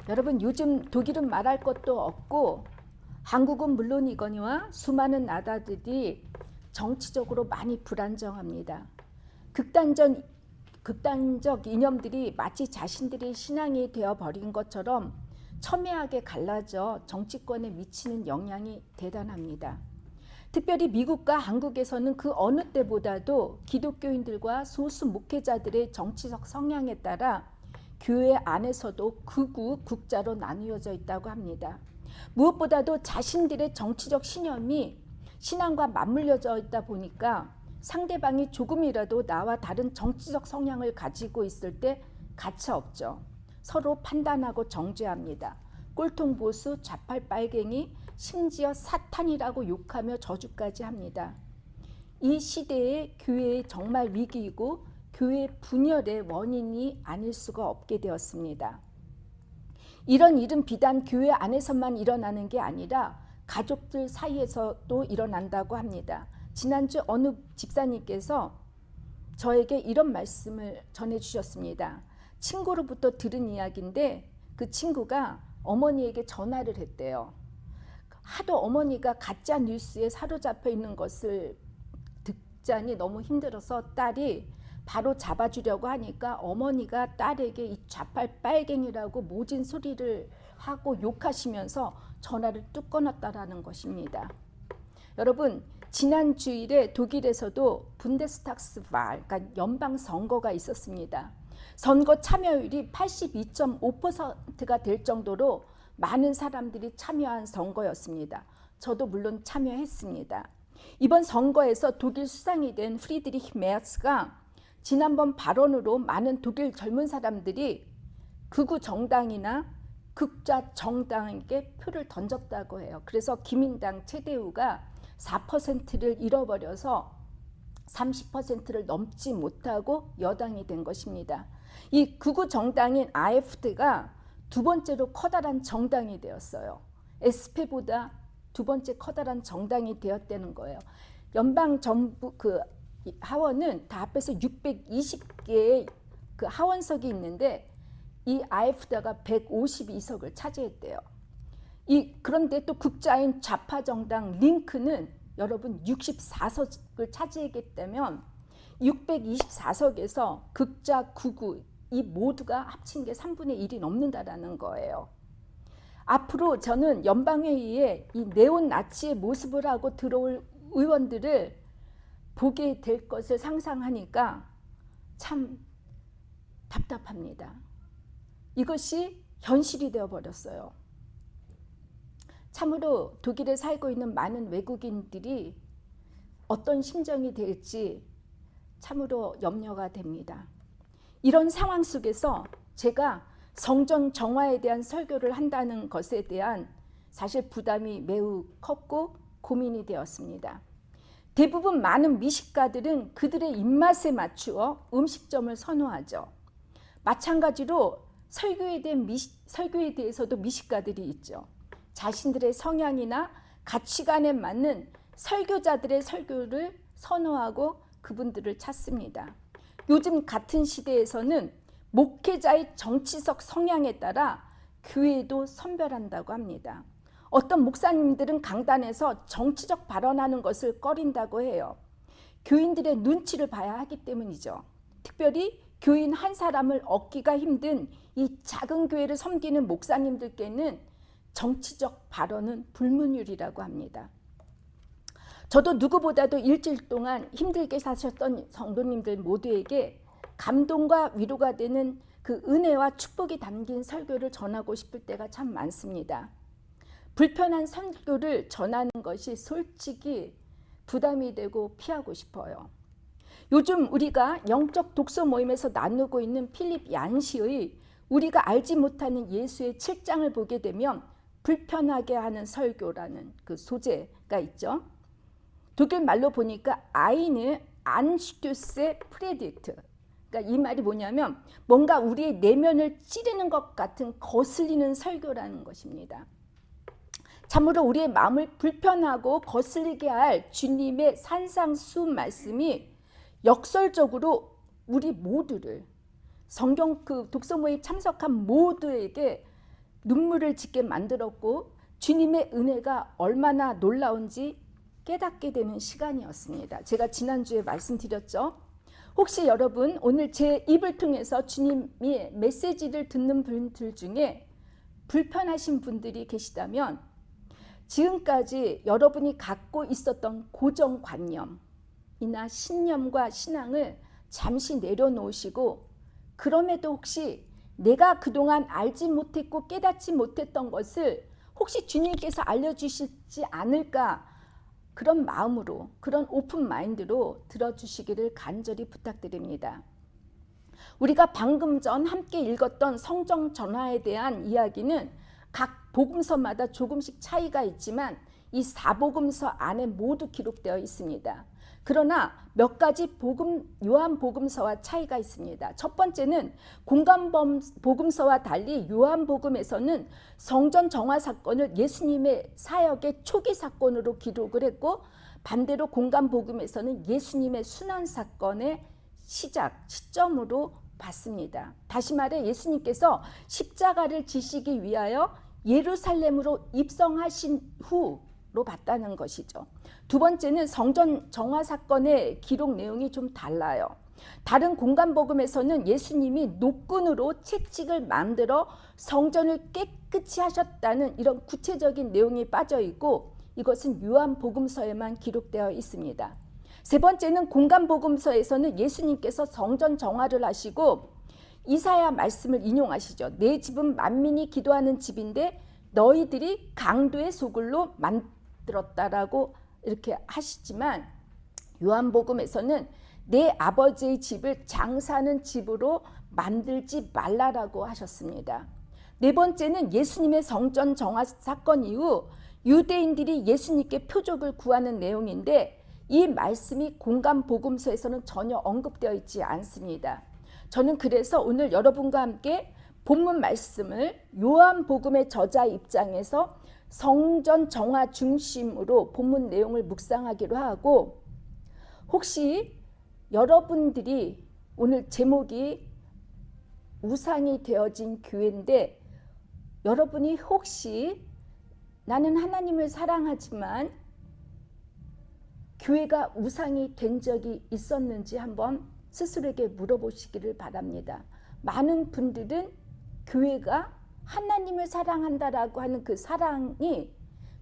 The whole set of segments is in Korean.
여러분, 요즘 독일은 말할 것도 없고 한국은 물론이거니와 수많은 나라들이 정치적으로 많이 불안정합니다. 극단적 이념들이 마치 자신들의 신앙이 되어버린 것처럼 첨예하게 갈라져 정치권에 미치는 영향이 대단합니다. 특별히 미국과 한국에서는 그 어느 때보다도 기독교인들과 소수 목회자들의 정치적 성향에 따라 교회 안에서도 극우, 극자로 나누어져 있다고 합니다. 무엇보다도 자신들의 정치적 신념이 신앙과 맞물려져 있다 보니까 상대방이 조금이라도 나와 다른 정치적 성향을 가지고 있을 때 가차없죠. 서로 판단하고 정죄합니다. 꼴통보수, 좌팔 빨갱이, 심지어 사탄이라고 욕하며 저주까지 합니다. 이 시대의 교회의 정말 위기이고 교회 분열의 원인이 아닐 수가 없게 되었습니다. 이런 일은 비단 교회 안에서만 일어나는 게 아니라 가족들 사이에서도 일어난다고 합니다. 지난주 어느 집사님께서 저에게 이런 말씀을 전해주셨습니다. 친구로부터 들은 이야기인데 그 친구가 어머니에게 전화를 했대요. 하도 어머니가 가짜 뉴스에 사로잡혀 있는 것을 듣자니 너무 힘들어서 딸이 바로 잡아주려고 하니까 어머니가 딸에게 이 좌팔 빨갱이라고 모진 소리를 하고 욕하시면서 전화를 뚝 끊었다라는 것입니다. 여러분, 지난 주일에 독일에서도 분데스타그스왈, 그러니까 연방 선거가 있었습니다. 선거 참여율이 82.5%가 될 정도로 많은 사람들이 참여한 선거였습니다. 저도 물론 참여했습니다. 이번 선거에서 독일 수상이 된 프리드리히 메르츠가 지난번 발언으로 많은 독일 젊은 사람들이 극우 정당이나 극좌 정당에게 표를 던졌다고 해요. 그래서 기민당 체데우가 4%를 잃어버려서 30%를 넘지 못하고 여당이 된 것입니다. 이 극우 정당인 AfD가 두 번째로 커다란 정당이 되었어요. SP보다 두 번째 커다란 정당이 되었다는 거예요. 연방 정부 그 하원은 다 합해서 620개의 그 하원석이 있는데 이 AfD가 152석을 차지했대요. 그런데 또 극좌인 좌파 정당 링크는 여러분 64석을 차지했다면 624석에서 극좌 극우 이 모두가 합친 게 3분의 1이 넘는다라는 거예요. 앞으로 저는 연방회의에 이 네오나치의 모습을 하고 들어올 의원들을 보게 될 것을 상상하니까 참 답답합니다. 이것이 현실이 되어버렸어요. 참으로 독일에 살고 있는 많은 외국인들이 어떤 심정이 될지 참으로 염려가 됩니다. 이런 상황 속에서 제가 성전 정화에 대한 설교를 한다는 것에 대한 사실 부담이 매우 컸고 고민이 되었습니다. 대부분 많은 미식가들은 그들의 입맛에 맞추어 음식점을 선호하죠. 마찬가지로 설교에 대해서도 미식가들이 있죠. 자신들의 성향이나 가치관에 맞는 설교자들의 설교를 선호하고 그분들을 찾습니다. 요즘 같은 시대에서는 목회자의 정치적 성향에 따라 교회도 선별한다고 합니다. 어떤 목사님들은 강단에서 정치적 발언하는 것을 꺼린다고 해요. 교인들의 눈치를 봐야 하기 때문이죠. 특별히 교인 한 사람을 얻기가 힘든 이 작은 교회를 섬기는 목사님들께는 정치적 발언은 불문율이라고 합니다. 저도 누구보다도 일주일 동안 힘들게 사셨던 성도님들 모두에게 감동과 위로가 되는 그 은혜와 축복이 담긴 설교를 전하고 싶을 때가 참 많습니다. 불편한 설교를 전하는 것이 솔직히 부담이 되고 피하고 싶어요. 요즘 우리가 영적 독서 모임에서 나누고 있는 필립 얀시의 우리가 알지 못하는 예수의 7장을 보게 되면 불편하게 하는 설교라는 그 소재가 있죠. 독일 말로 보니까 아이는 안슈투세 프레딕트. 그러니까 이 말이 뭐냐면 뭔가 우리의 내면을 찌르는 것 같은 거슬리는 설교라는 것입니다. 참으로 우리의 마음을 불편하고 거슬리게 할 주님의 산상수 말씀이 역설적으로 우리 모두를 성경 그 독서 모임 참석한 모두에게 눈물을 짓게 만들었고 주님의 은혜가 얼마나 놀라운지 깨닫게 되는 시간이었습니다. 제가 지난주에 말씀드렸죠. 혹시 여러분 오늘 제 입을 통해서 주님의 메시지를 듣는 분들 중에 불편하신 분들이 계시다면 지금까지 여러분이 갖고 있었던 고정관념이나 신념과 신앙을 잠시 내려놓으시고, 그럼에도 혹시 내가 그동안 알지 못했고 깨닫지 못했던 것을 혹시 주님께서 알려주시지 않을까, 그런 마음으로, 그런 오픈 마인드로 들어주시기를 간절히 부탁드립니다. 우리가 방금 전 함께 읽었던 성경 전화에 대한 이야기는 각 복음서마다 조금씩 차이가 있지만 이 4복음서 안에 모두 기록되어 있습니다. 그러나 몇 가지 요한복음서와 차이가 있습니다. 첫 번째는 공관복음서와 달리 요한복음에서는 성전 정화 사건을 예수님의 사역의 초기 사건으로 기록을 했고, 반대로 공관복음에서는 예수님의 순환 사건의 시점으로 봤습니다. 다시 말해 예수님께서 십자가를 지시기 위하여 예루살렘으로 입성하신 후로 봤다는 것이죠. 두 번째는 성전 정화 사건의 기록 내용이 좀 달라요. 다른 공관복음에서는 예수님이 노끈으로 채찍을 만들어 성전을 깨끗이 하셨다는 이런 구체적인 내용이 빠져 있고, 이것은 요한복음서에만 기록되어 있습니다. 세 번째는 공관복음서에서는 예수님께서 성전 정화를 하시고 이사야 말씀을 인용하시죠. 내 집은 만민이 기도하는 집인데 너희들이 강도의 소굴로 만들었다라고 이렇게 하시지만, 요한복음에서는 내 아버지의 집을 장사하는 집으로 만들지 말라라고 하셨습니다. 네 번째는 예수님의 성전 정화 사건 이후 유대인들이 예수님께 표적을 구하는 내용인데, 이 말씀이 공관복음서에서는 전혀 언급되어 있지 않습니다. 저는 그래서 오늘 여러분과 함께 본문 말씀을 요한복음의 저자 입장에서 성전 정화 중심으로 본문 내용을 묵상하기로 하고, 혹시 여러분들이 오늘 제목이 우상이 되어진 교회인데, 여러분이 혹시 나는 하나님을 사랑하지만 교회가 우상이 된 적이 있었는지 한번 스스로에게 물어보시기를 바랍니다. 많은 분들은 교회가 하나님을 사랑한다라고 하는 그 사랑이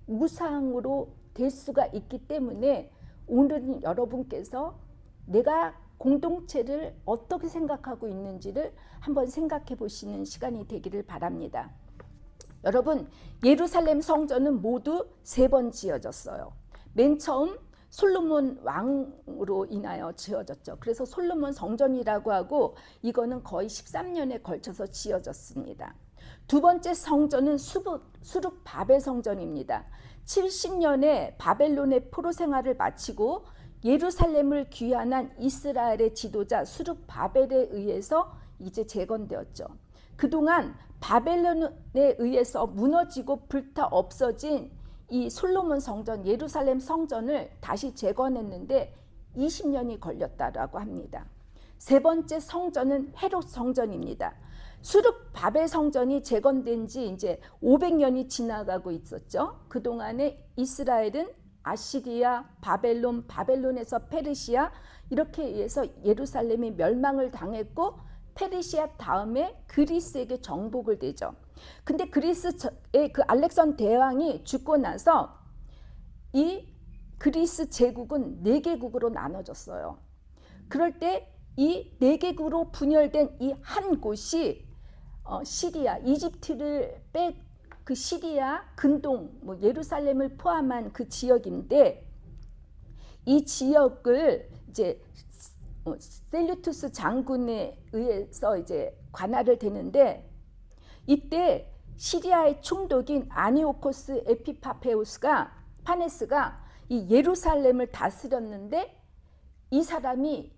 우상으로 될 수가 있기 때문에 오늘은 여러분께서 내가 공동체를 어떻게 생각하고 있는지를 한번 생각해 보시는 시간이 되기를 바랍니다. 여러분, 예루살렘 성전은 모두 3번 지어졌어요. 맨 처음 솔로몬 왕으로 인하여 지어졌죠. 그래서 솔로몬 성전이라고 하고, 이거는 거의 13년에 걸쳐서 지어졌습니다. 두 번째 성전은 수룹 바벨 성전입니다. 70년에 바벨론의 포로 생활을 마치고 예루살렘을 귀환한 이스라엘의 지도자 수룹 바벨에 의해서 이제 재건되었죠. 그동안 바벨론에 의해서 무너지고 불타 없어진 이 솔로몬 성전, 예루살렘 성전을 다시 재건했는데 20년이 걸렸다라고 합니다. 세 번째 성전은 헤롯 성전입니다. 수룹 바벨 성전이 재건된 지 이제 500년이 지나가고 있었죠. 그동안에 이스라엘은 아시리아, 바벨론에서 페르시아, 이렇게 해서 예루살렘이 멸망을 당했고, 페르시아 다음에 그리스에게 정복을 되죠. 근데 그리스의 그 알렉산더 대왕이 죽고 나서 이 그리스 제국은 4개국으로 나눠졌어요. 그럴 때 이 4개국으로 분열된 이 한 곳이 시리아, 이집트를 뺀 그 시리아 근동, 예루살렘을 포함한 그 지역인데, 이 지역을 이제 셀루투스 장군에 의해서 이제 관할을 되는데, 이때 시리아의 총독인 아니오코스 파네스가 이 예루살렘을 다스렸는데, 이 사람이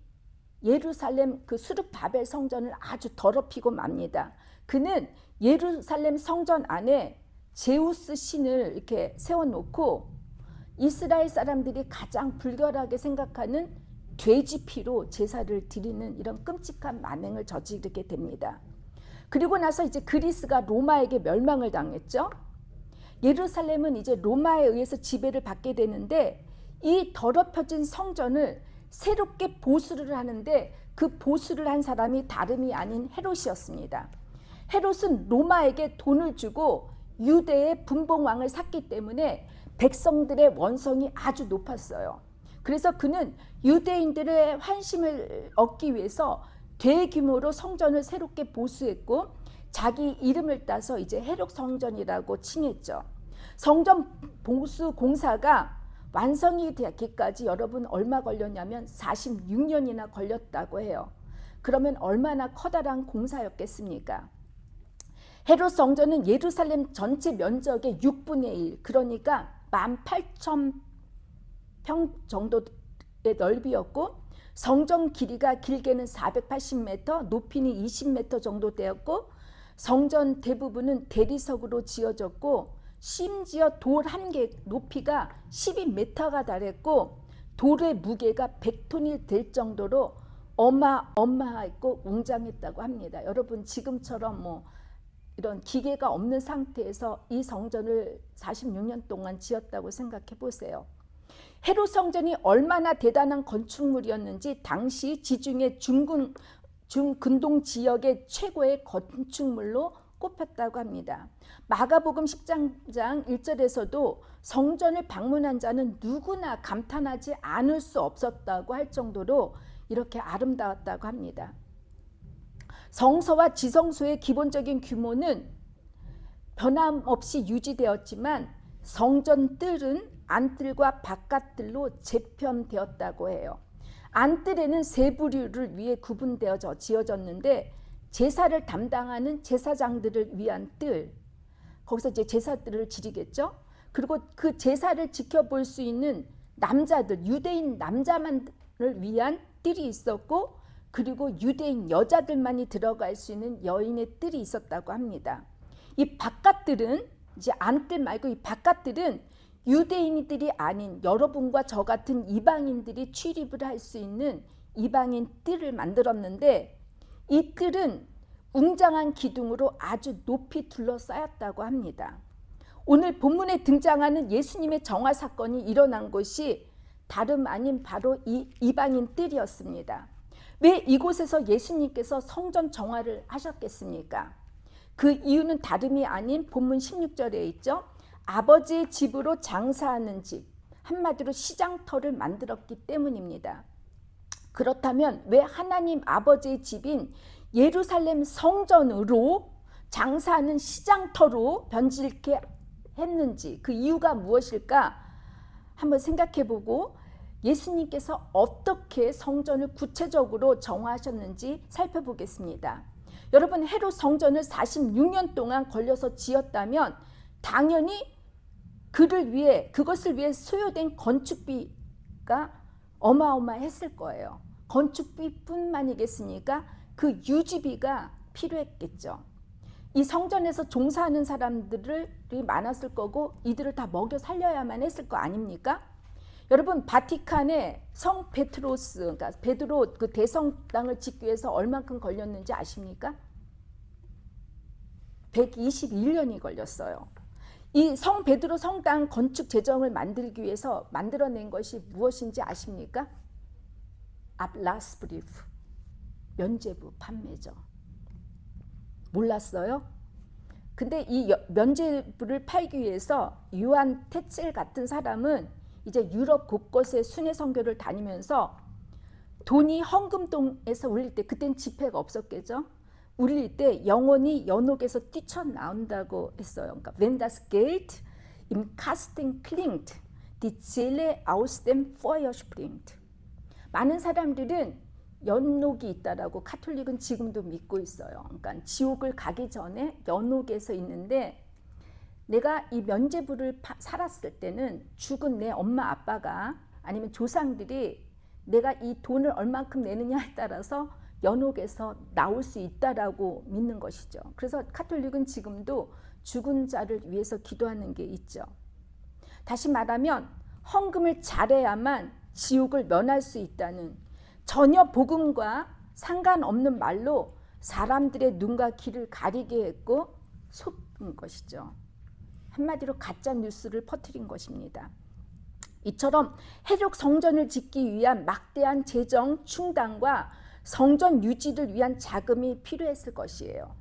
예루살렘 그 수룹 바벨 성전을 아주 더럽히고 맙니다. 그는 예루살렘 성전 안에 제우스 신을 이렇게 세워놓고 이스라엘 사람들이 가장 불결하게 생각하는 돼지 피로 제사를 드리는 이런 끔찍한 만행을 저지르게 됩니다. 그리고 나서 이제 그리스가 로마에게 멸망을 당했죠. 예루살렘은 이제 로마에 의해서 지배를 받게 되는데 이 더럽혀진 성전을 새롭게 보수를 하는데 그 보수를 한 사람이 다름이 아닌 헤롯이었습니다. 헤롯은 로마에게 돈을 주고 유대의 분봉왕을 샀기 때문에 백성들의 원성이 아주 높았어요. 그래서 그는 유대인들의 환심을 얻기 위해서 대규모로 성전을 새롭게 보수했고 자기 이름을 따서 이제 헤롯 성전이라고 칭했죠. 성전 보수 공사가 완성이 되기까지 여러분 얼마 걸렸냐면 46년이나 걸렸다고 해요. 그러면 얼마나 커다란 공사였겠습니까? 헤롯 성전은 예루살렘 전체 면적의 6분의 1, 그러니까 18,000평 정도의 넓이였고 성전 길이가 길게는 480m, 높이는 20m 정도 되었고 성전 대부분은 대리석으로 지어졌고 심지어 돌 한 개 높이가 12m가 달했고 돌의 무게가 100톤이 될 정도로 어마어마했고 웅장했다고 합니다. 여러분 지금처럼 뭐 이런 기계가 없는 상태에서 이 성전을 46년 동안 지었다고 생각해 보세요. 헤롯 성전이 얼마나 대단한 건축물이었는지 당시 지중해 중근동 지역의 최고의 건축물로 꼽혔다고 합니다. 마가복음 10장 1절에서도 성전을 방문한 자는 누구나 감탄하지 않을 수 없었다고 할 정도로 이렇게 아름다웠다고 합니다. 성서와 지성소의 기본적인 규모는 변함없이 유지되었지만 성전 뜰은 안뜰과 바깥뜰로 재편되었다고 해요. 안뜰에는 세 부류를 위해 구분되어 지어졌는데 제사를 담당하는 제사장들을 위한 뜰, 거기서 이제 제사들을 지리겠죠. 그리고 그 제사를 지켜볼 수 있는 남자들, 유대인 남자만을 위한 뜰이 있었고 그리고 유대인 여자들만이 들어갈 수 있는 여인의 뜰이 있었다고 합니다. 이 바깥뜰은 이제 안뜰 말고 이 바깥뜰은 유대인들이 아닌 여러분과 저 같은 이방인들이 출입을 할 수 있는 이방인 뜰을 만들었는데 이 뜰은 웅장한 기둥으로 아주 높이 둘러싸였다고 합니다. 오늘 본문에 등장하는 예수님의 정화 사건이 일어난 곳이 다름 아닌 바로 이 이방인 뜰이었습니다. 왜 이곳에서 예수님께서 성전 정화를 하셨겠습니까? 그 이유는 다름이 아닌 본문 16절에 있죠. 아버지의 집으로 장사하는 집, 한마디로 시장터를 만들었기 때문입니다. 그렇다면 왜 하나님 아버지의 집인 예루살렘 성전으로 장사하는 시장터로 변질케 했는지 그 이유가 무엇일까 한번 생각해보고 예수님께서 어떻게 성전을 구체적으로 정화하셨는지 살펴보겠습니다. 여러분 헤롯 성전을 46년 동안 걸려서 지었다면 당연히 그것을 위해 소요된 건축비가 어마어마했을 거예요. 건축비뿐만이겠습니까? 그 유지비가 필요했겠죠. 이 성전에서 종사하는 사람들이 많았을 거고 이들을 다 먹여 살려야만 했을 거 아닙니까? 여러분 바티칸에 성 베드로스, 그러니까 베드로 그 대성당을 짓기 위해서 얼만큼 걸렸는지 아십니까? 121년이 걸렸어요. 이 성 베드로 성당 건축 재정을 만들기 위해서 만들어낸 것이 무엇인지 아십니까? 압라스브리프, 면죄부 판매죠. 몰랐어요? 근데 이 면죄부를 팔기 위해서 요한 테첼 같은 사람은 이제 유럽 곳곳에 순회 선교를 다니면서 돈이 헌금동에서 울릴 때, 그땐 지폐가 없었겠죠? 울릴 때 영혼이 연옥에서 뛰쳐나온다고 했어요. 그러니까 wenn das Geld im Kasten klingt, die Seele aus dem Feuer springt. 많은 사람들은 연옥이 있다라고 카톨릭은 지금도 믿고 있어요. 그러니까 지옥을 가기 전에 연옥에서 있는데 내가 이 면죄부를 살았을 때는 죽은 내 엄마 아빠가 아니면 조상들이 내가 이 돈을 얼만큼 내느냐에 따라서 연옥에서 나올 수 있다라고 믿는 것이죠. 그래서 카톨릭은 지금도 죽은 자를 위해서 기도하는 게 있죠. 다시 말하면 헌금을 잘해야만 지옥을 면할 수 있다는 전혀 복음과 상관없는 말로 사람들의 눈과 귀를 가리게 했고 속은 것이죠. 한마디로 가짜 뉴스를 퍼뜨린 것입니다. 이처럼 해적 성전을 짓기 위한 막대한 재정 충당과 성전 유지를 위한 자금이 필요했을 것이에요.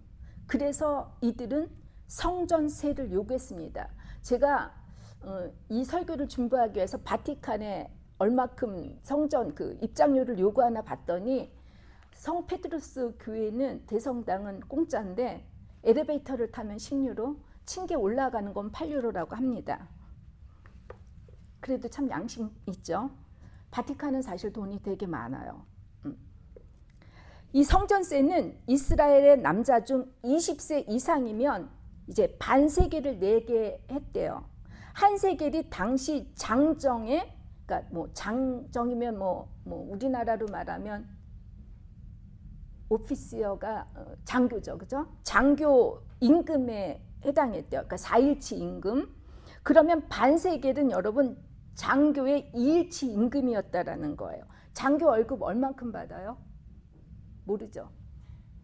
그래서 이들은 성전세를 요구했습니다. 제가 이 설교를 준비하기 위해서 바티칸에 얼마큼 성전 그 입장료를 요구하나 봤더니 성 페드루스 교회는 대성당은 공짜인데 엘리베이터를 타면 10유로, 층계 올라가는 건 8유로라고 합니다. 그래도 참 양심 있죠. 바티칸은 사실 돈이 되게 많아요. 이 성전세는 이스라엘의 남자 중 20세 이상이면 이제 반세겔을 내게 했대요. 한 세겔이 당시 장정의, 그러니까 뭐 장정이면 뭐 우리나라로 말하면 오피시어가 장교죠, 그죠? 장교 임금에 해당했대요. 그러니까 4일치 임금. 그러면 반세겔은 여러분 장교의 2일치 임금이었다라는 거예요. 장교 월급 얼만큼 받아요? 모르죠.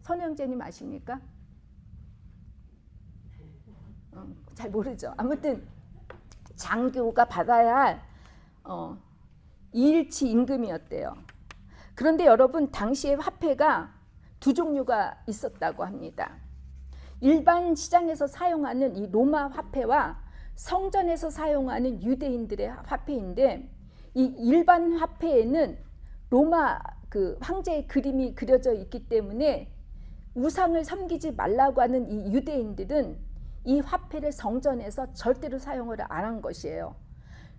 선영재님 아십니까? 잘 모르죠. 아무튼 장교가 받아야 할 2일치 임금이었대요. 그런데 여러분 당시의 화폐가 두 종류가 있었다고 합니다. 일반 시장에서 사용하는 이 로마 화폐와 성전에서 사용하는 유대인들의 화폐인데, 이 일반 화폐에는 로마 그 황제의 그림이 그려져 있기 때문에 우상을 섬기지 말라고 하는 이 유대인들은 이 화폐를 성전에서 절대로 사용을 안 한 것이에요.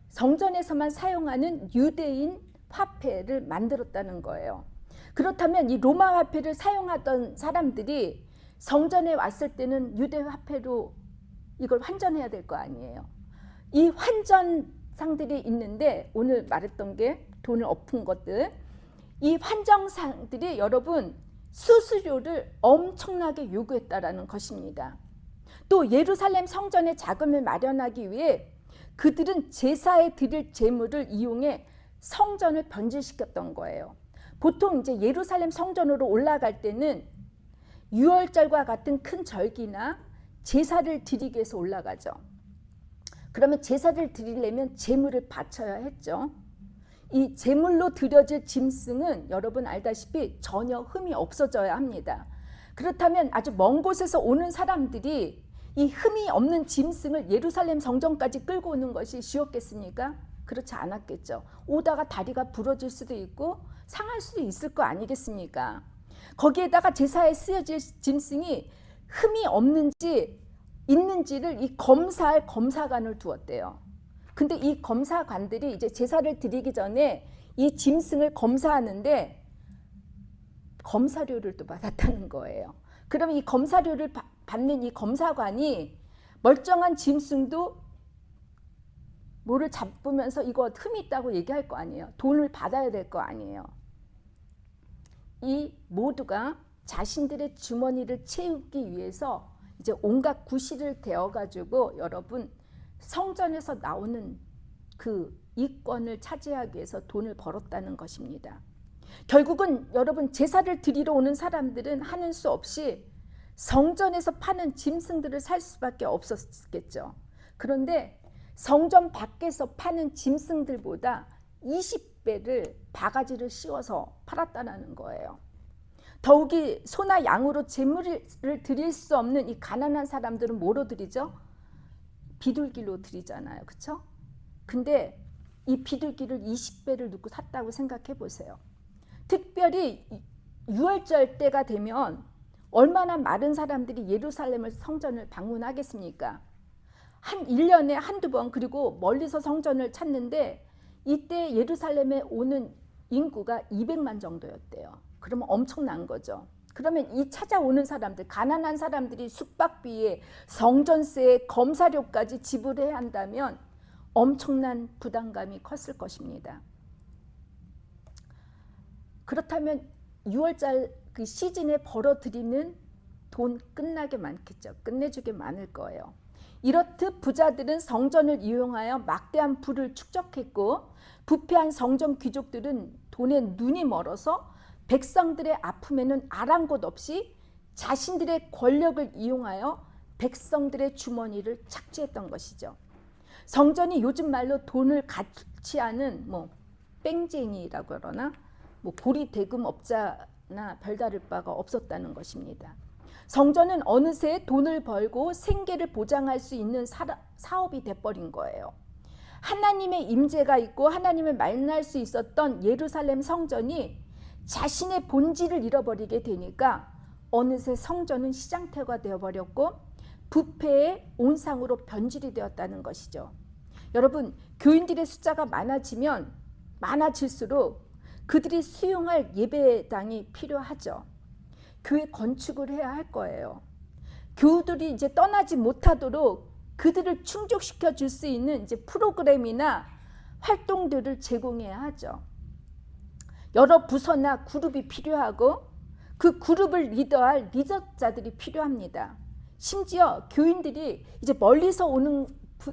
성전에서만 사용하는 유대인 화폐를 만들었다는 거예요. 그렇다면 이 로마 화폐를 사용하던 사람들이 성전에 왔을 때는 유대 화폐로 이걸 환전해야 될 거 아니에요. 이 환전상들이 있는데 오늘 말했던 게 돈을 엎은 것들, 이 환전상들이 여러분 수수료를 엄청나게 요구했다라는 것입니다. 또 예루살렘 성전의 자금을 마련하기 위해 그들은 제사에 드릴 제물을 이용해 성전을 변질시켰던 거예요. 보통 이제 예루살렘 성전으로 올라갈 때는 유월절과 같은 큰 절기나 제사를 드리기 위해서 올라가죠. 그러면 제사를 드리려면 제물을 바쳐야 했죠. 이 제물로 드려질 짐승은 여러분 알다시피 전혀 흠이 없어져야 합니다. 그렇다면 아주 먼 곳에서 오는 사람들이 이 흠이 없는 짐승을 예루살렘 성전까지 끌고 오는 것이 쉬웠겠습니까? 그렇지 않았겠죠. 오다가 다리가 부러질 수도 있고 상할 수도 있을 거 아니겠습니까? 거기에다가 제사에 쓰여질 짐승이 흠이 없는지 있는지를 이 검사할 검사관을 두었대요. 근데 이 검사관들이 이제 제사를 드리기 전에 이 짐승을 검사하는데 검사료를 또 받았다는 거예요. 그러면 이 검사료를 받는 이 검사관이 멀쩡한 짐승도 뭐를 잡으면서 이거 흠이 있다고 얘기할 거 아니에요. 돈을 받아야 될 거 아니에요. 이 모두가 자신들의 주머니를 채우기 위해서 이제 온갖 구실을 대어가지고 여러분 성전에서 나오는 그 이권을 차지하기 위해서 돈을 벌었다는 것입니다. 결국은 여러분 제사를 드리러 오는 사람들은 하는 수 없이 성전에서 파는 짐승들을 살 수밖에 없었겠죠. 그런데 성전 밖에서 파는 짐승들보다 20배를 바가지를 씌워서 팔았다는 거예요. 더욱이 소나 양으로 제물을 드릴 수 없는 이 가난한 사람들은 뭐로 드리죠? 비둘기로 드리잖아요. 그렇죠? 근데 이 비둘기를 20배를 넣고 샀다고 생각해 보세요. 특별히 6월절 때가 되면 얼마나 많은 사람들이 예루살렘을 성전을 방문하겠습니까? 한 1년에 한두 번, 그리고 멀리서 성전을 찾는데 이때 예루살렘에 오는 인구가 200만 정도였대요. 그러면 엄청난 거죠. 그러면 이 찾아오는 사람들, 가난한 사람들이 숙박비에 성전세에 검사료까지 지불해야 한다면 엄청난 부담감이 컸을 것입니다. 그렇다면 6월달 그 시즌에 벌어들이는 돈 끝나게 많겠죠. 끝내주게 많을 거예요. 이렇듯 부자들은 성전을 이용하여 막대한 부를 축적했고 부패한 성전 귀족들은 돈에 눈이 멀어서 백성들의 아픔에는 아랑곳 없이 자신들의 권력을 이용하여 백성들의 주머니를 착취했던 것이죠. 성전이 요즘 말로 돈을 같이 하는 뺑쟁이라고 그러나 고리 대금업자나 별다를 바가 없었다는 것입니다. 성전은 어느새 돈을 벌고 생계를 보장할 수 있는 사업이 돼버린 거예요. 하나님의 임재가 있고 하나님을 만날 수 있었던 예루살렘 성전이 자신의 본질을 잃어버리게 되니까 어느새 성전은 시장터가 되어버렸고 부패의 온상으로 변질이 되었다는 것이죠. 여러분, 교인들의 숫자가 많아지면 많아질수록 그들이 수용할 예배당이 필요하죠. 교회 건축을 해야 할 거예요. 교우들이 이제 떠나지 못하도록 그들을 충족시켜 줄 수 있는 이제 프로그램이나 활동들을 제공해야 하죠. 여러 부서나 그룹이 필요하고 그 그룹을 리더할 리더자들이 필요합니다. 심지어 교인들이 이제 멀리서 오는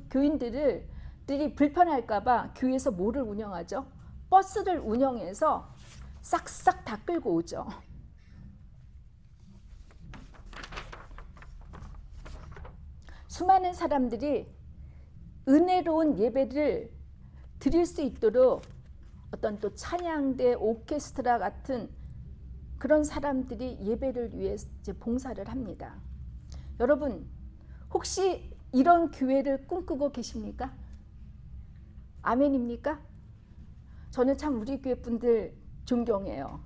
교인들이 불편할까봐 교회에서 뭐를 운영하죠? 버스를 운영해서 싹싹 다 끌고 오죠. 수많은 사람들이 은혜로운 예배를 드릴 수 있도록 어떤 또 찬양대, 오케스트라 같은 그런 사람들이 예배를 위해 이제 봉사를 합니다. 여러분, 혹시 이런 교회를 꿈꾸고 계십니까? 아멘입니까? 저는 참 우리 교회 분들 존경해요.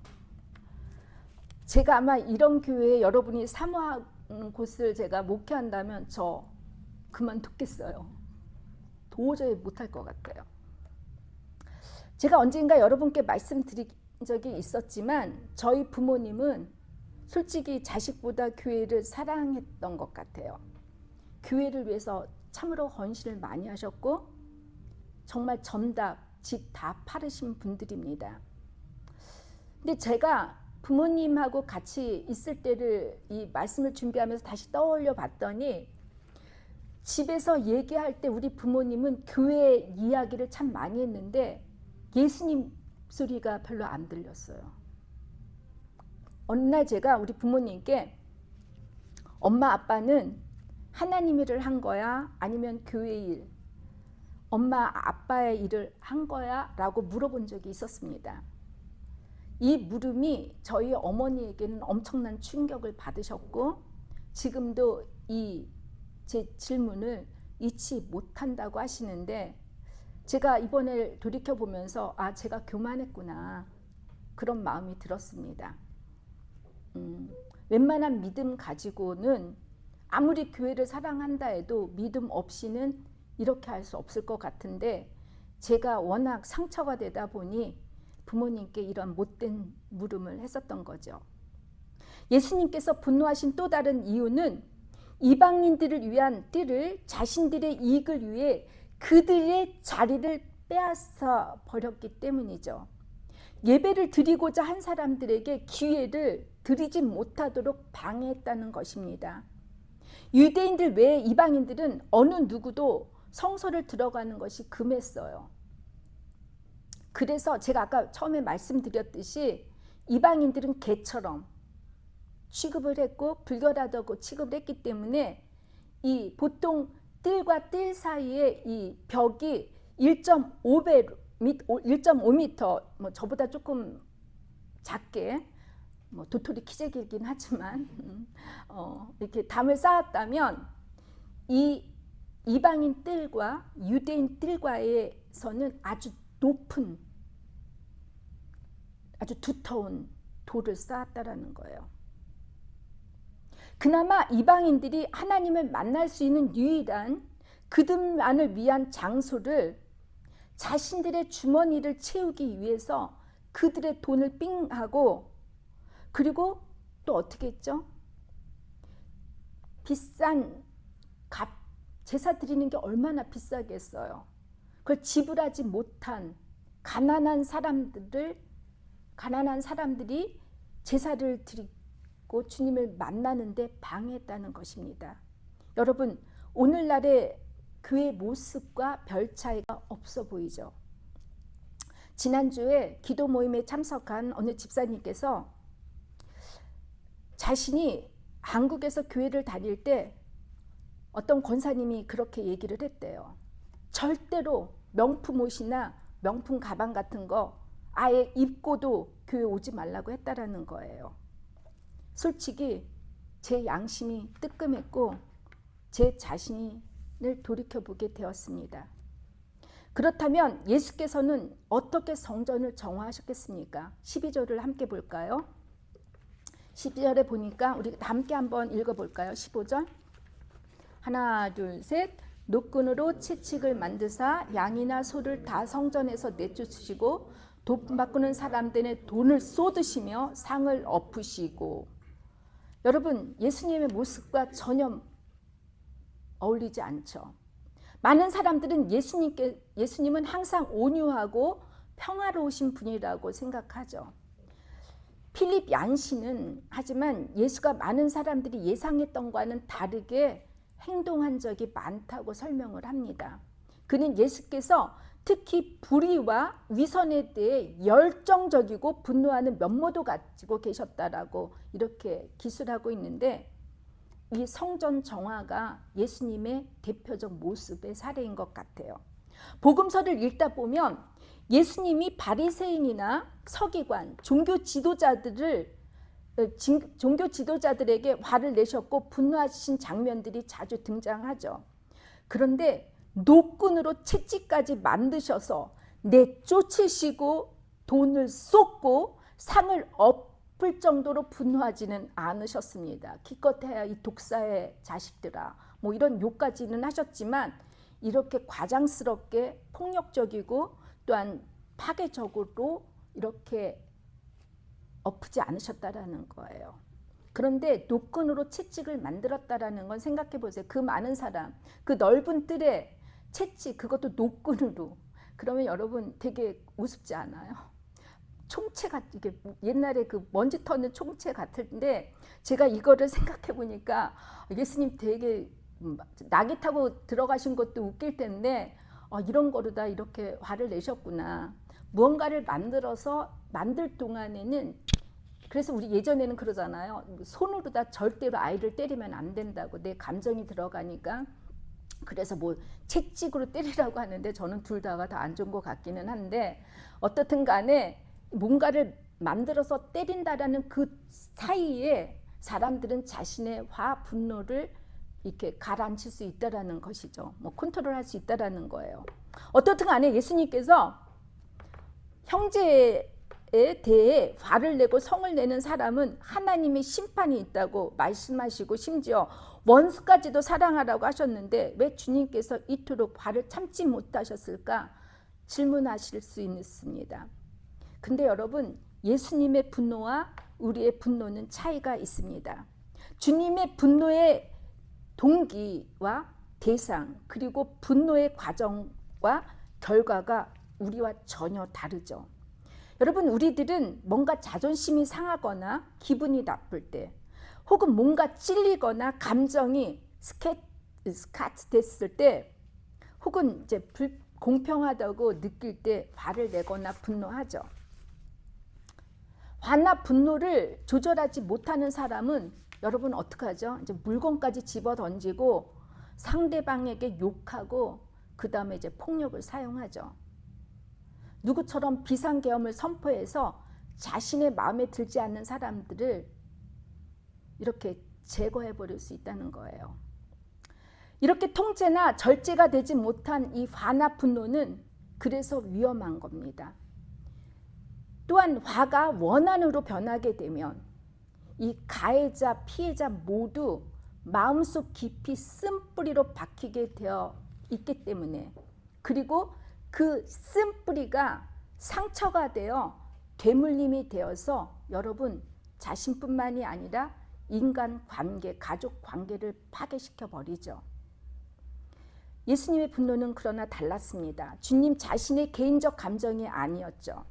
제가 아마 이런 교회에 여러분이 사모하는 곳을 제가 목회한다면 저 그만두겠어요. 도저히 못할 것 같아요. 제가 언젠가 여러분께 말씀드린 적이 있었지만 저희 부모님은 솔직히 자식보다 교회를 사랑했던 것 같아요. 교회를 위해서 참으로 헌신을 많이 하셨고 정말 전답, 집 다 팔으신 분들입니다. 근데 제가 부모님하고 같이 있을 때를 이 말씀을 준비하면서 다시 떠올려 봤더니 집에서 얘기할 때 우리 부모님은 교회 이야기를 참 많이 했는데 예수님 소리가 별로 안 들렸어요. 어느 날 제가 우리 부모님께 엄마 아빠는 하나님 일을 한 거야? 아니면 교회 일? 엄마 아빠의 일을 한 거야? 라고 물어본 적이 있었습니다. 이 물음이 저희 어머니에게는 엄청난 충격을 받으셨고 지금도 이 제 질문을 잊지 못한다고 하시는데 제가 이번에 돌이켜보면서 제가 교만했구나 그런 마음이 들었습니다. 웬만한 믿음 가지고는 아무리 교회를 사랑한다 해도 믿음 없이는 이렇게 할 수 없을 것 같은데 제가 워낙 상처가 되다 보니 부모님께 이런 못된 물음을 했었던 거죠. 예수님께서 분노하신 또 다른 이유는 이방인들을 위한 뜰을 자신들의 이익을 위해 그들의 자리를 빼앗아 버렸기 때문이죠. 예배를 드리고자 한 사람들에게 기회를 드리지 못하도록 방해했다는 것입니다. 유대인들 외에 이방인들은 어느 누구도 성소를 들어가는 것이 금했어요. 그래서 제가 아까 처음에 말씀드렸듯이 이방인들은 개처럼 취급을 했고 불결하다고 취급을 했기 때문에 이 보통 뜰과 뜰 사이에 이 벽이 1.5m, 저보다 조금 작게 도토리 키재기이긴 하지만 이렇게 담을 쌓았다면 이 이방인 뜰과 유대인 뜰과에서는 아주 높은 아주 두터운 돌을 쌓았다라는 거예요. 그나마 이방인들이 하나님을 만날 수 있는 유일한 그들만을 위한 장소를 자신들의 주머니를 채우기 위해서 그들의 돈을 삥하고 그리고 또 어떻게 했죠? 비싼 제사 드리는 게 얼마나 비싸겠어요. 그걸 지불하지 못한 가난한 사람들이 제사를 드리고 주님을 만나는데 방해했다는 것입니다. 여러분, 오늘날의 교회 모습과 별 차이가 없어 보이죠. 지난주에 기도 모임에 참석한 어느 집사님께서 자신이 한국에서 교회를 다닐 때 어떤 권사님이 그렇게 얘기를 했대요. 절대로 명품 옷이나 명품 가방 같은 거 아예 입고도 교회 오지 말라고 했다라는 거예요. 솔직히 제 양심이 뜨끔했고 제 자신을 돌이켜보게 되었습니다. 그렇다면 예수께서는 어떻게 성전을 정화하셨겠습니까? 12절을 함께 볼까요? 12절에 보니까 우리 함께 한번 읽어볼까요? 15절 하나 둘 셋 노끈으로 채찍을 만드사 양이나 소를 다 성전에서 내쫓으시고 돈 바꾸는 사람들의 돈을 쏟으시며 상을 엎으시고. 여러분, 예수님의 모습과 전혀 어울리지 않죠. 많은 사람들은 예수님은 항상 온유하고 평화로우신 분이라고 생각하죠. 필립 얀시는 하지만 예수가 많은 사람들이 예상했던 것과는 다르게 행동한 적이 많다고 설명을 합니다. 그는 예수께서 특히 불의와 위선에 대해 열정적이고 분노하는 면모도 가지고 계셨다라고 이렇게 기술하고 있는데, 이 성전 정화가 예수님의 대표적 모습의 사례인 것 같아요. 복음서를 읽다 보면 예수님이 바리새인이나 서기관, 종교 지도자들에게 화를 내셨고 분노하신 장면들이 자주 등장하죠. 그런데 노끈으로 채찍까지 만드셔서 내쫓으시고 돈을 쏟고 상을 엎을 정도로 분노하지는 않으셨습니다. 기껏해야 이 독사의 자식들아 뭐 이런 욕까지는 하셨지만 이렇게 과장스럽게 폭력적이고 또한 파괴적으로 이렇게 엎지 않으셨다라는 거예요. 그런데 노끈으로 채찍을 만들었다라는 건 생각해 보세요. 그 많은 사람, 그 넓은 뜰에 채찍, 그것도 노끈으로. 그러면 여러분 되게 우습지 않아요? 총채 이게 옛날에 그 먼지 터는 총채 같은데, 제가 이거를 생각해 보니까 예수님 되게 낙이 타고 들어가신 것도 웃길 텐데 이런 거로다 이렇게 화를 내셨구나. 무언가를 만들 동안에는, 그래서 우리 예전에는 그러잖아요. 손으로 다 절대로 아이를 때리면 안 된다고. 내 감정이 들어가니까. 그래서 뭐 채찍으로 때리라고 하는데 저는 둘 다가 다 안 좋은 것 같기는 한데, 어떻든 간에 뭔가를 만들어서 때린다라는 그 사이에 사람들은 자신의 화, 분노를 이렇게 가라앉힐 수 있다라는 것이죠. 뭐 컨트롤할 수 있다라는 거예요. 어떻든 간에 예수님께서 형제에 대해 화를 내고 성을 내는 사람은 하나님의 심판이 있다고 말씀하시고 심지어 원수까지도 사랑하라고 하셨는데 왜 주님께서 이토록 화를 참지 못하셨을까 질문하실 수 있습니다. 근데 여러분, 예수님의 분노와 우리의 분노는 차이가 있습니다. 주님의 분노의 동기와 대상, 그리고 분노의 과정과 결과가 우리와 전혀 다르죠. 여러분, 우리들은 뭔가 자존심이 상하거나 기분이 나쁠 때, 혹은 뭔가 찔리거나 감정이 스카트 됐을 때, 혹은 이제 불공평하다고 느낄 때 화를 내거나 분노하죠. 화나 분노를 조절하지 못하는 사람은 여러분 어떻게 하죠? 이제 물건까지 집어 던지고 상대방에게 욕하고 그 다음에 이제 폭력을 사용하죠. 누구처럼 비상계엄을 선포해서 자신의 마음에 들지 않는 사람들을 이렇게 제거해 버릴 수 있다는 거예요. 이렇게 통제나 절제가 되지 못한 이 화나 분노는 그래서 위험한 겁니다. 또한 화가 원한으로 변하게 되면 이 가해자, 피해자 모두 마음속 깊이 쓴뿌리로 박히게 되어 있기 때문에, 그리고 그 쓴뿌리가 상처가 되어 되물림이 되어서 여러분 자신뿐만이 아니라 인간관계, 가족관계를 파괴시켜 버리죠. 예수님의 분노는 그러나 달랐습니다. 주님 자신의 개인적 감정이 아니었죠.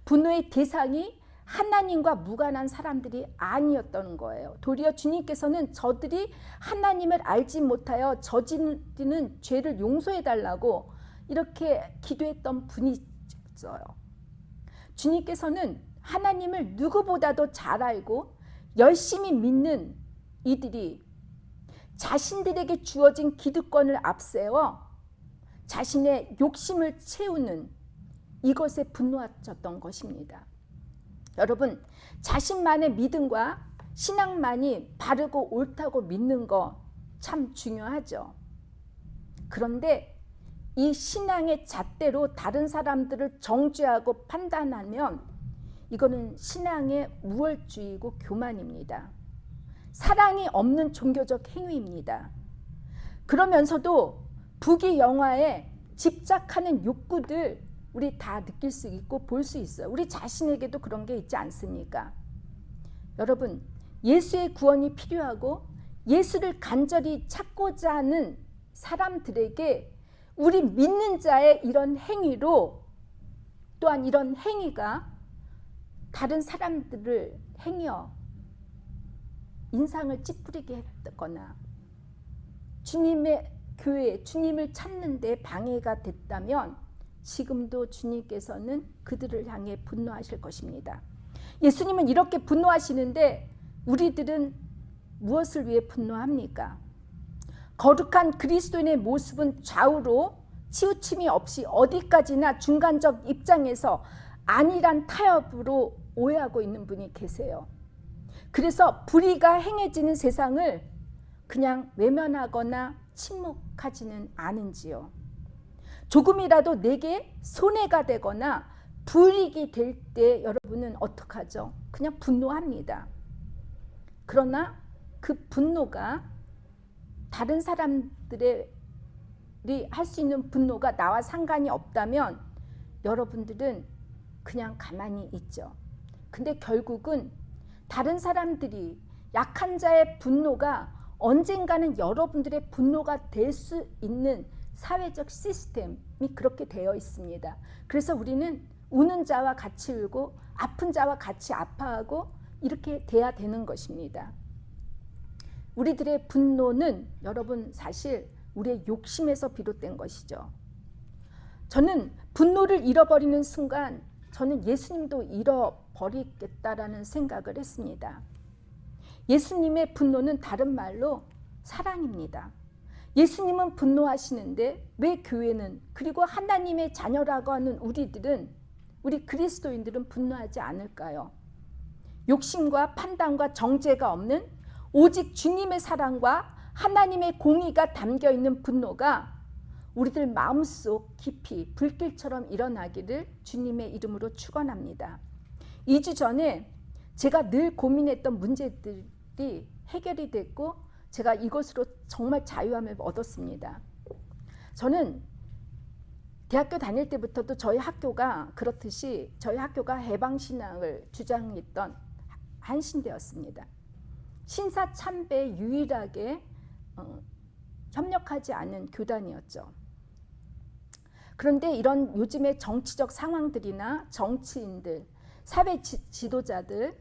분노의 대상이 하나님과 무관한 사람들이 아니었던 거예요. 도리어 주님께서는 저들이 하나님을 알지 못하여 저지르는 죄를 용서해 달라고 이렇게 기도했던 분이었어요. 주님께서는 하나님을 누구보다도 잘 알고 열심히 믿는 이들이 자신들에게 주어진 기득권을 앞세워 자신의 욕심을 채우는 이것에 분노하셨던 것입니다. 여러분, 자신만의 믿음과 신앙만이 바르고 옳다고 믿는 거 참 중요하죠. 그런데 이 신앙의 잣대로 다른 사람들을 정죄하고 판단하면 이거는 신앙의 우월주의고 교만입니다. 사랑이 없는 종교적 행위입니다. 그러면서도 부귀영화에 집착하는 욕구들 우리 다 느낄 수 있고 볼 수 있어요. 우리 자신에게도 그런 게 있지 않습니까? 여러분, 예수의 구원이 필요하고 예수를 간절히 찾고자 하는 사람들에게 우리 믿는 자의 이런 행위로 또한 이런 행위가 다른 사람들을 행여 인상을 찌푸리게 했거나 주님의 교회, 주님을 찾는 데 방해가 됐다면 지금도 주님께서는 그들을 향해 분노하실 것입니다. 예수님은 이렇게 분노하시는데 우리들은 무엇을 위해 분노합니까? 거룩한 그리스도인의 모습은 좌우로 치우침이 없이 어디까지나 중간적 입장에서 아니란 타협으로 오해하고 있는 분이 계세요. 그래서 불의가 행해지는 세상을 그냥 외면하거나 침묵하지는 않은지요. 조금이라도 내게 손해가 되거나 불이익이 될 때 여러분은 어떡하죠? 그냥 분노합니다. 그러나 그 분노가 다른 사람들이 할 수 있는 분노가 나와 상관이 없다면 여러분들은 그냥 가만히 있죠. 근데 결국은 다른 사람들이 약한 자의 분노가 언젠가는 여러분들의 분노가 될 수 있는 사회적 시스템이 그렇게 되어 있습니다. 그래서 우리는 우는 자와 같이 울고 아픈 자와 같이 아파하고 이렇게 돼야 되는 것입니다. 우리들의 분노는 여러분 사실 우리의 욕심에서 비롯된 것이죠. 저는 분노를 잃어버리는 순간 저는 예수님도 잃어버리겠다라는 생각을 했습니다. 예수님의 분노는 다른 말로 사랑입니다. 예수님은 분노하시는데 왜 교회는 그리고 하나님의 자녀라고 하는 우리들은 우리 그리스도인들은 분노하지 않을까요? 욕심과 판단과 정죄가 없는 오직 주님의 사랑과 하나님의 공의가 담겨있는 분노가 우리들 마음속 깊이 불길처럼 일어나기를 주님의 이름으로 축원합니다. 2주 전에 제가 늘 고민했던 문제들이 해결이 됐고 제가 이것으로 정말 자유함을 얻었습니다. 저는 대학교 다닐 때부터도 저희 학교가 그렇듯이 저희 학교가 해방신앙을 주장했던 한신대였습니다. 신사참배에 유일하게 협력하지 않은 교단이었죠. 그런데 이런 요즘의 정치적 상황들이나 정치인들, 사회 지도자들,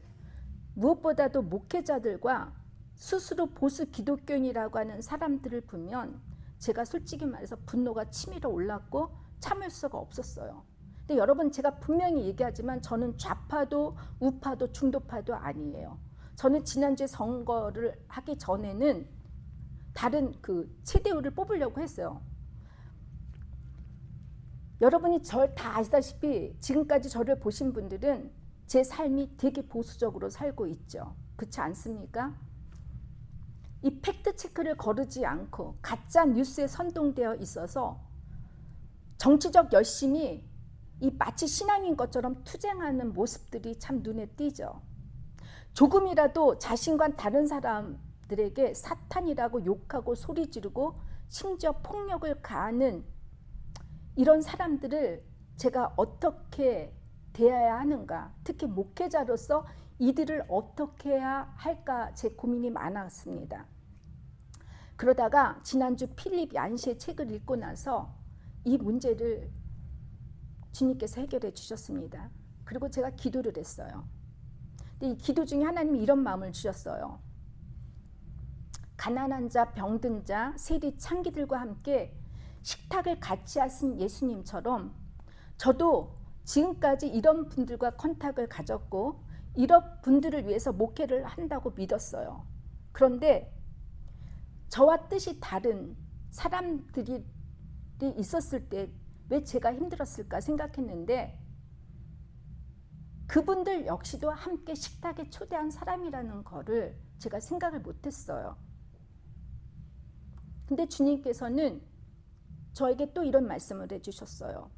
무엇보다도 목회자들과 스스로 보수 기독교인이라고 하는 사람들을 보면 제가 솔직히 말해서 분노가 치밀어 올랐고 참을 수가 없었어요. 근데 여러분 제가 분명히 얘기하지만 저는 좌파도 우파도 중도파도 아니에요. 저는 지난주에 선거를 하기 전에는 다른 그 최대우를 뽑으려고 했어요. 여러분이 절 다 아시다시피 지금까지 저를 보신 분들은 제 삶이 되게 보수적으로 살고 있죠. 그렇지 않습니까? 이 팩트 체크를 거르지 않고 가짜 뉴스에 선동되어 있어서 정치적 열심이 이 마치 신앙인 것처럼 투쟁하는 모습들이 참 눈에 띄죠. 조금이라도 자신과 다른 사람들에게 사탄이라고 욕하고 소리 지르고 심지어 폭력을 가하는 이런 사람들을 제가 어떻게 대해야 하는가, 특히 목회자로서 이들을 어떻게 해야 할까 제 고민이 많았습니다. 그러다가 지난주 필립 얀시의 책을 읽고 나서 이 문제를 주님께서 해결해 주셨습니다. 그리고 제가 기도를 했어요. 근데 이 기도 중에 하나님이 이런 마음을 주셨어요. 가난한 자, 병든 자, 세리 창기들과 함께 식탁을 같이 하신 예수님처럼 저도 지금까지 이런 분들과 컨택을 가졌고 이런 분들을 위해서 목회를 한다고 믿었어요. 그런데 저와 뜻이 다른 사람들이 있었을 때 왜 제가 힘들었을까 생각했는데 그분들 역시도 함께 식탁에 초대한 사람이라는 거를 제가 생각을 못했어요. 근데 주님께서는 저에게 또 이런 말씀을 해주셨어요.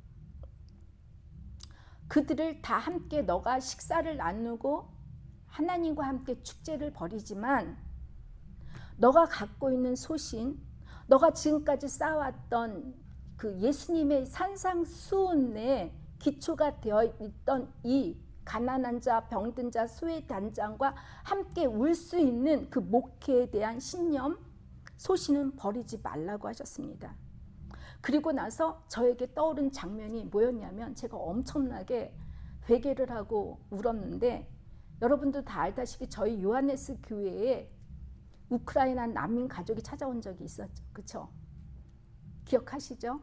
그들을 다 함께 너가 식사를 나누고 하나님과 함께 축제를 벌이지만 너가 갖고 있는 소신, 너가 지금까지 쌓아왔던 그 예수님의 산상수훈에 기초가 되어 있던 이 가난한 자, 병든 자, 소외 단장과 함께 울 수 있는 그 목회에 대한 신념, 소신은 버리지 말라고 하셨습니다. 그리고 나서 저에게 떠오른 장면이 뭐였냐면 제가 엄청나게 회개를 하고 울었는데 여러분도 다 알다시피 저희 요하네스 교회에 우크라이나 난민 가족이 찾아온 적이 있었죠. 그렇죠? 기억하시죠?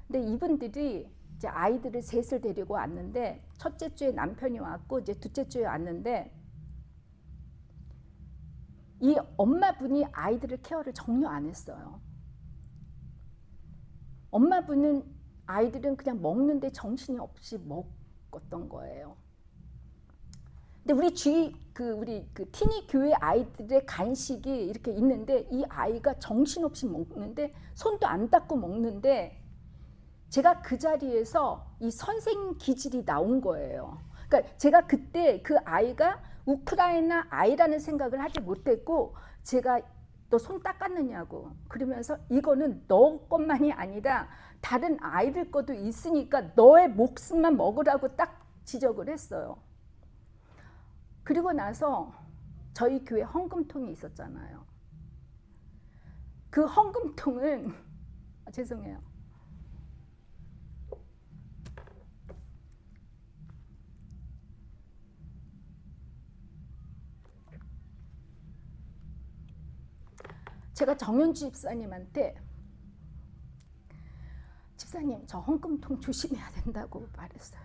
근데 이분들이 이제 아이들을 셋을 데리고 왔는데 첫째 주에 남편이 왔고 이제 둘째 주에 왔는데 이 엄마분이 아이들을 케어를 전혀 안 했어요. 엄마분은 아이들은 그냥 먹는데 정신이 없이 먹었던 거예요. 근데 우리 티니 교회 아이들의 간식이 이렇게 있는데 이 아이가 정신없이 먹는데 손도 안 닦고 먹는데 제가 그 자리에서 이 선생 기질이 나온 거예요. 그러니까 제가 그때 그 아이가 우크라이나 아이라는 생각을 하지 못했고 제가 너 손 닦았느냐고 그러면서 이거는 너 것만이 아니라 다른 아이들 것도 있으니까 너의 목숨만 먹으라고 딱 지적을 했어요. 그리고 나서 저희 교회 헌금통이 있었잖아요. 그 헌금통은 죄송해요. 제가 정윤주 집사님한테 집사님 저 헌금통 조심해야 된다고 말했어요.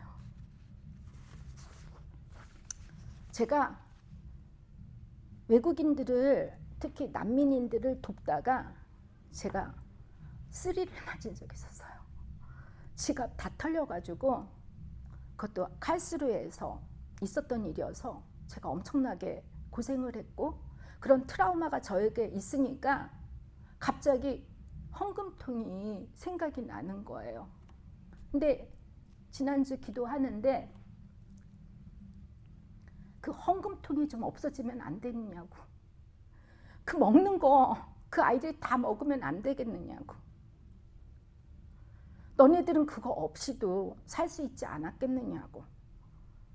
제가 외국인들을 특히 난민인들을 돕다가 제가 쓰리를 맞은 적이 있었어요. 지갑 다 털려가지고 그것도 칼스루에서 있었던 일이어서 제가 엄청나게 고생을 했고 그런 트라우마가 저에게 있으니까 갑자기 헌금통이 생각이 나는 거예요. 근데 지난주 기도하는데 그 헌금통이 좀 없어지면 안 되느냐고. 그 먹는 거 그 아이들이 다 먹으면 안 되겠느냐고. 너네들은 그거 없이도 살 수 있지 않았겠느냐고.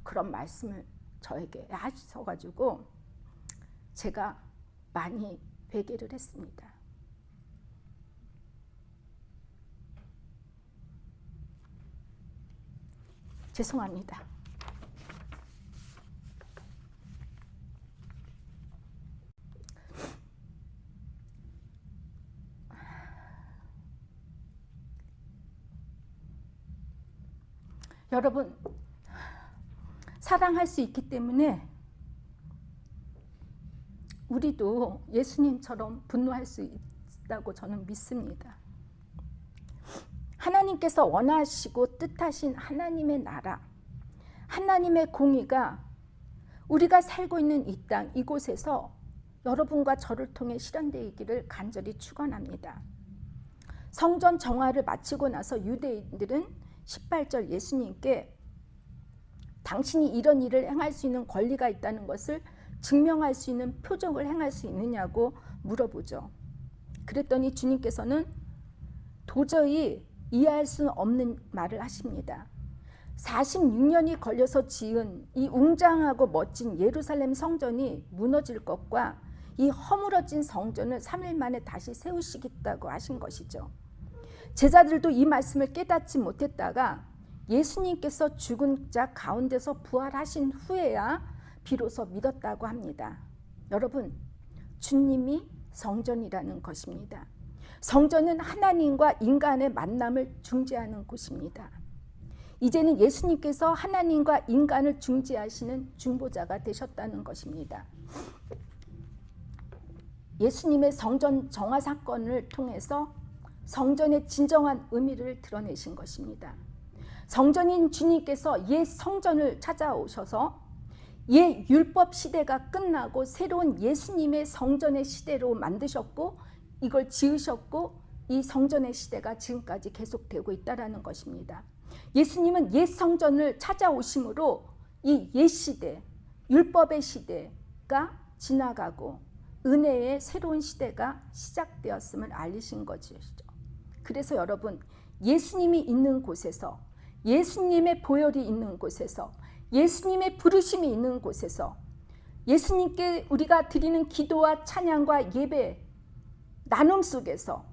그런 말씀을 저에게 하셔가지고 제가 많이 회개를 했습니다. 죄송합니다. 여러분, 사랑할 수 있기 때문에 우리도 예수님처럼 분노할 수 있다고 저는 믿습니다. 하나님께서 원하시고 뜻하신 하나님의 나라, 하나님의 공의가 우리가 살고 있는 이 땅, 이곳에서 여러분과 저를 통해 실현되기를 간절히 축원합니다. 성전 정화를 마치고 나서 유대인들은 18절 예수님께 당신이 이런 일을 행할 수 있는 권리가 있다는 것을 증명할 수 있는 표적을 행할 수 있느냐고 물어보죠. 그랬더니 주님께서는 도저히 이해할 수 없는 말을 하십니다. 46년이 걸려서 지은 이 웅장하고 멋진 예루살렘 성전이 무너질 것과 이 허물어진 성전을 3일 만에 다시 세우시겠다고 하신 것이죠. 제자들도 이 말씀을 깨닫지 못했다가 예수님께서 죽은 자 가운데서 부활하신 후에야 비로소 믿었다고 합니다. 여러분, 주님이 성전이라는 것입니다. 성전은 하나님과 인간의 만남을 중재하는 곳입니다. 이제는 예수님께서 하나님과 인간을 중재하시는 중보자가 되셨다는 것입니다. 예수님의 성전 정화 사건을 통해서 성전의 진정한 의미를 드러내신 것입니다. 성전인 주님께서 옛 성전을 찾아오셔서 옛 율법 시대가 끝나고 새로운 예수님의 성전의 시대로 만드셨고 이걸 지으셨고 이 성전의 시대가 지금까지 계속되고 있다는 것입니다. 예수님은 옛 성전을 찾아오심으로 이 옛 시대, 율법의 시대가 지나가고 은혜의 새로운 시대가 시작되었음을 알리신 것이죠. 그래서 여러분, 예수님이 있는 곳에서, 예수님의 보혈이 있는 곳에서, 예수님의 부르심이 있는 곳에서 예수님께 우리가 드리는 기도와 찬양과 예배 나눔 속에서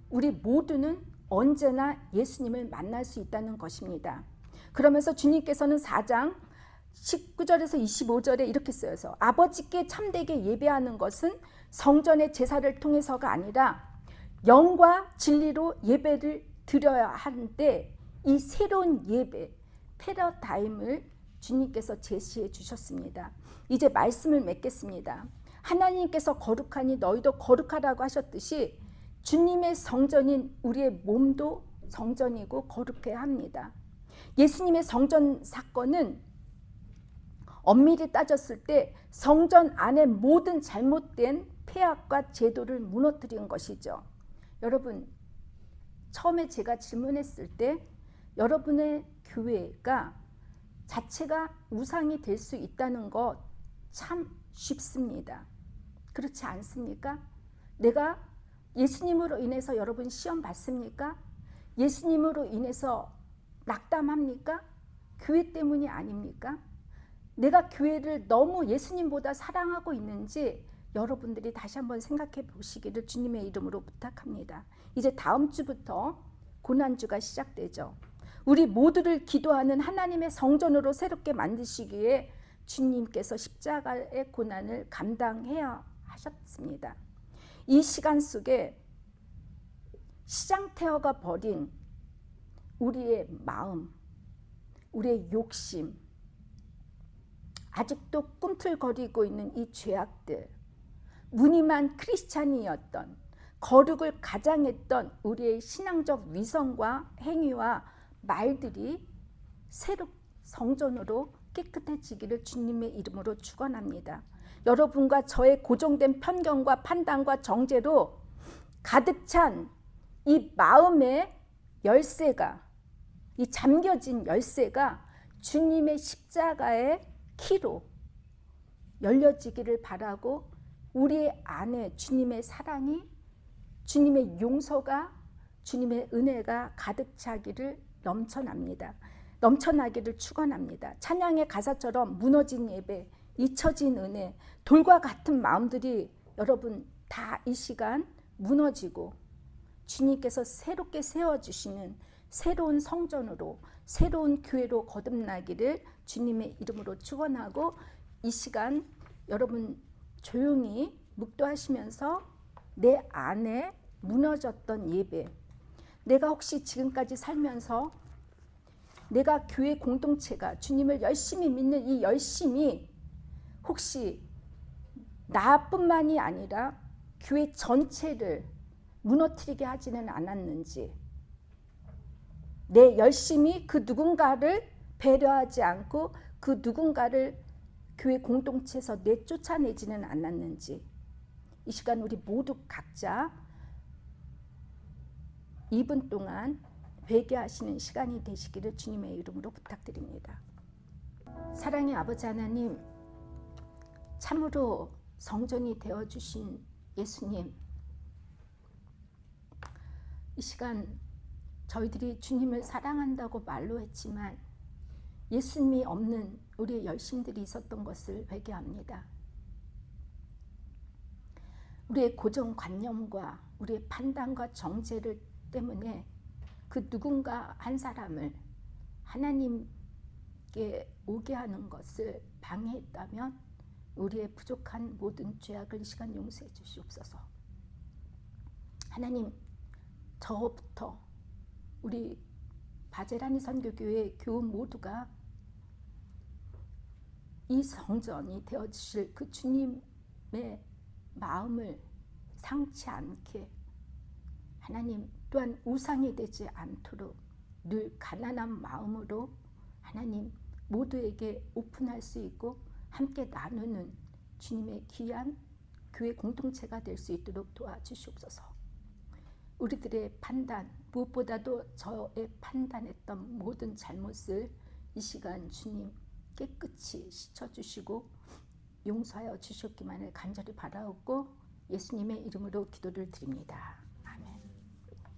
우리 모두는 언제나 예수님을 만날 수 있다는 것입니다. 그러면서 주님께서는 4장 19절에서 25절에 이렇게 쓰여서 아버지께 참되게 예배하는 것은 성전의 제사를 통해서가 아니라 영과 진리로 예배를 드려야 하는데 이 새로운 예배 패러다임을 주님께서 제시해 주셨습니다. 이제 말씀을 맺겠습니다. 하나님께서 거룩하니 너희도 거룩하라고 하셨듯이 주님의 성전인 우리의 몸도 성전이고 거룩해야 합니다. 예수님의 성전 사건은 엄밀히 따졌을 때 성전 안의 모든 잘못된 폐악과 제도를 무너뜨린 것이죠. 여러분, 처음에 제가 질문했을 때 여러분의 교회가 자체가 우상이 될 수 있다는 것 참 쉽습니다. 그렇지 않습니까? 내가 예수님으로 인해서 여러분 시험 받습니까? 예수님으로 인해서 낙담합니까? 교회 때문이 아닙니까? 내가 교회를 너무 예수님보다 사랑하고 있는지 여러분들이 다시 한번 생각해 보시기를 주님의 이름으로 부탁합니다. 이제 다음 주부터 고난주가 시작되죠. 우리 모두를 기도하는 하나님의 성전으로 새롭게 만드시기에 주님께서 십자가의 고난을 감당해야 하셨습니다. 이 시간 속에 시장태어가 버린 우리의 마음, 우리의 욕심, 아직도 꿈틀거리고 있는 이 죄악들, 무늬만 크리스찬이었던 거룩을 가장했던 우리의 신앙적 위선과 행위와 말들이 새로 성전으로 깨끗해지기를 주님의 이름으로 축원합니다. 여러분과 저의 고정된 편견과 판단과 정죄로 가득 찬 이 마음의 열쇠가, 이 잠겨진 열쇠가 주님의 십자가의 키로 열려지기를 바라고 우리 안에 주님의 사랑이, 주님의 용서가, 주님의 은혜가 가득 차기를 넘쳐나기를 축원합니다. 찬양의 가사처럼 무너진 예배, 잊혀진 은혜, 돌과 같은 마음들이 여러분 다 이 시간 무너지고 주님께서 새롭게 세워주시는 새로운 성전으로, 새로운 교회로 거듭나기를 주님의 이름으로 축원하고 이 시간 여러분 조용히 묵도하시면서 내 안에 무너졌던 예배, 내가 혹시 지금까지 살면서 내가 교회 공동체가 주님을 열심히 믿는 이 열심이 혹시 나뿐만이 아니라 교회 전체를 무너뜨리게 하지는 않았는지, 내 열심이 그 누군가를 배려하지 않고 그 누군가를 교회 공동체에서 내쫓아내지는 않았는지, 이 시간 우리 모두 각자 2분 동안 회개하시는 시간이 되시기를 주님의 이름으로 부탁드립니다. 사랑의 아버지 하나님, 참으로 성전이 되어주신 예수님, 이 시간 저희들이 주님을 사랑한다고 말로 했지만 예수님이 없는 우리의 열심들이 있었던 것을 회개합니다. 우리의 고정관념과 우리의 판단과 정죄를 때문에 그 누군가 한 사람을 하나님께 오게 하는 것을 방해했다면 우리의 부족한 모든 죄악을 이 시간 용서해 주시옵소서. 하나님, 저부터 우리 바제라니 선교교회 교우 모두가 이 성전이 되어주실 그 주님의 마음을 상치 않게, 하나님 또한 우상이 되지 않도록 늘 가난한 마음으로 하나님 모두에게 오픈할 수 있고 함께 나누는 주님의 귀한 교회 공동체가 될 수 있도록 도와주시옵소서. 우리들의 판단, 무엇보다도 저의 판단했던 모든 잘못을 이 시간 주님 깨끗이 씻어주시고 용서하여 주셨기만을 간절히 바라옵고 예수님의 이름으로 기도를 드립니다.